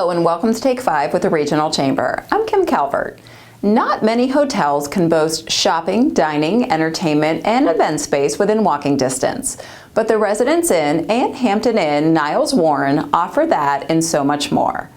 Hello and welcome to Take 5 with the Regional Chamber. I'm Kim Calvert. Not many hotels can boast shopping, dining, entertainment, and event space within walking distance. But the Residence Inn and Hampton Inn, Niles, Warren offer that and so much more.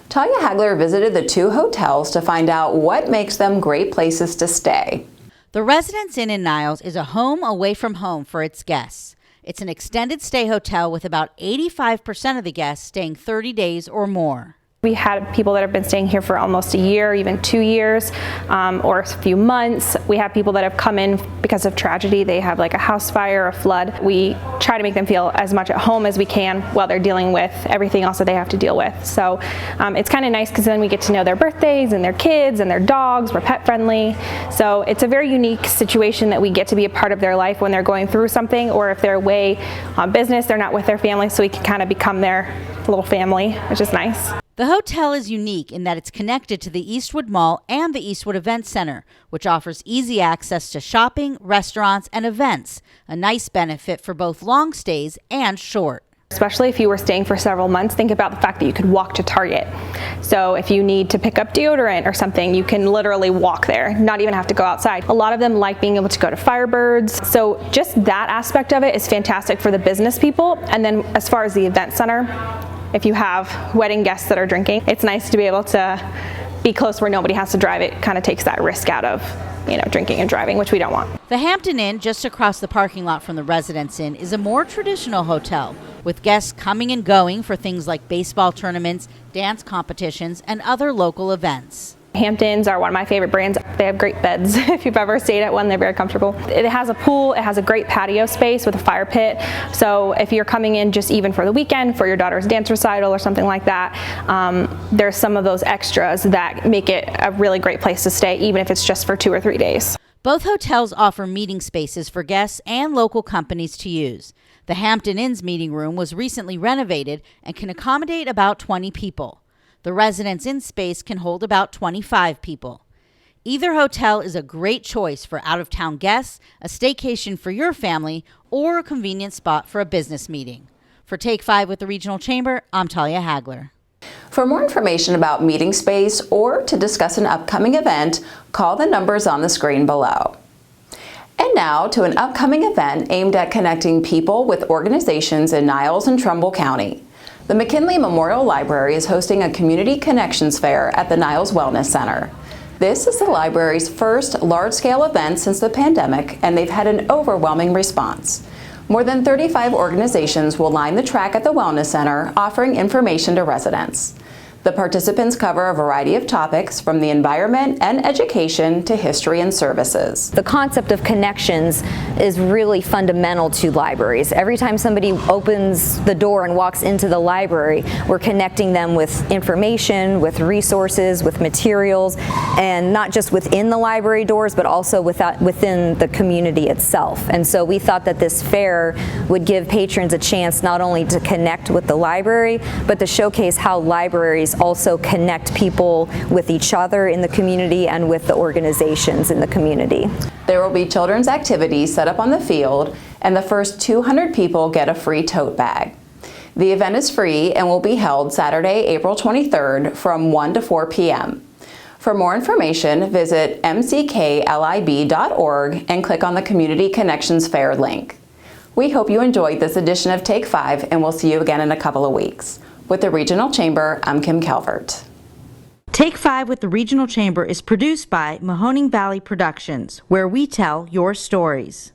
Talia Hagler visited the two hotels to find out what makes them great places to stay. The Residence Inn in Niles is a home away from home for its guests. It's an extended stay hotel with about 85% of the guests staying 30 days or more. We had people that have been staying here for almost a year, even 2 years, or a few months. We have people that have come in because of tragedy. They have like a house fire, a flood. We try to make them feel as much at home as we can while they're dealing with everything else that they have to deal with. So it's kind of nice because then we get to know their birthdays and their kids and their dogs. We're pet friendly. So it's a very unique situation that we get to be a part of their life when they're going through something, or if they're away on business, they're not with their family, so we can kind of become their little family, which is nice. The hotel is unique in that it's connected to the Eastwood Mall and the Eastwood Event Center, which offers easy access to shopping, restaurants, and events, a nice benefit for both long stays and short. Especially if you were staying for several months, think about the fact that you could walk to Target. So if you need to pick up deodorant or something, you can literally walk there, not even have to go outside. A lot of them like being able to go to Firebirds. So just that aspect of it is fantastic for the business people. And then as far as the event center, if you have wedding guests that are drinking, it's nice to be able to be close where nobody has to drive. It kind of takes that risk out of, drinking and driving, which we don't want. The Hampton Inn, just across the parking lot from the Residence Inn, is a more traditional hotel, with guests coming and going for things like baseball tournaments, dance competitions, and other local events. Hamptons are one of my favorite brands. They have great beds. If you've ever stayed at one, they're very comfortable. It has a pool, it has a great patio space with a fire pit. So if you're coming in just even for the weekend, for your daughter's dance recital or something like that, there's some of those extras that make it a really great place to stay, even if it's just for 2 or 3 days. Both hotels offer meeting spaces for guests and local companies to use. The Hampton Inn's meeting room was recently renovated and can accommodate about 20 people. The Residence Inn space can hold about 25 people. Either hotel is a great choice for out-of-town guests, a staycation for your family, or a convenient spot for a business meeting. For Take 5 with the Regional Chamber, I'm Talia Hagler. For more information about meeting space or to discuss an upcoming event, call the numbers on the screen below. And now to an upcoming event aimed at connecting people with organizations in Niles and Trumbull County. The McKinley Memorial Library is hosting a Community Connections Fair at the Niles Wellness Center. This is the library's first large-scale event since the pandemic, and they've had an overwhelming response. More than 35 organizations will line the track at the Wellness Center, offering information to residents. The participants cover a variety of topics from the environment and education to history and services. The concept of connections is really fundamental to libraries. Every time somebody opens the door and walks into the library, we're connecting them with information, with resources, with materials, and not just within the library doors, but also within the community itself. And so we thought that this fair would give patrons a chance not only to connect with the library, but to showcase how libraries also connect people with each other in the community and with the organizations in the community. There will be children's activities set up on the field, and the first 200 people get a free tote bag. The event is free and will be held Saturday, April 23rd from 1 to 4 p.m. For more information, visit mcklib.org and click on the Community Connections Fair link. We hope you enjoyed this edition of Take 5, and we'll see you again in a couple of weeks. With the Regional Chamber, I'm Kim Calvert. Take 5 with the Regional Chamber is produced by Mahoning Valley Productions, where we tell your stories.